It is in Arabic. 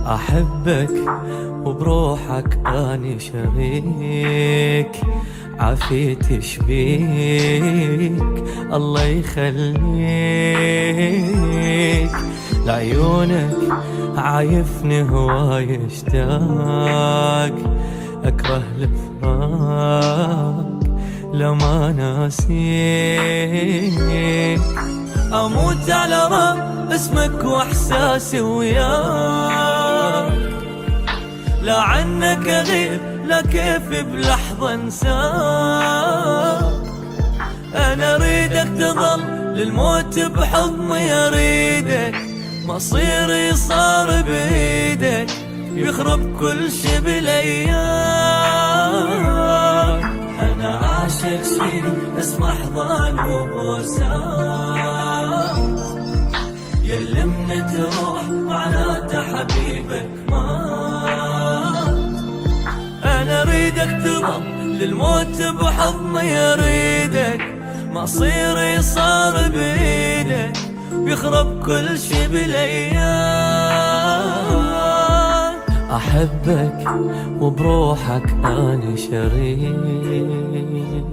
أحبك وبروحك أني شريك، عافيتي شبيك الله يخليك. لعيونك عايفني هواي اشتاق، أكره الفراق لما ناسيك. أموت على رب اسمك وإحساسي وياك، لا عنك أغيب لا كيف بلحظة انساك. أنا أريدك تظل للموت بحضني، أريدك مصيري صار بإيدك، يخرب كل شي بالأيام. أنا عاشق شي اسمه أحضان وبوسات، يلي من تروح معناته حبيبك مات. أنا أريدك تظل للموت بحضني، أريدك مصيري صار بإيدك، يخرب كل شي بالأيام. أحبك وبروحك أنا شريك.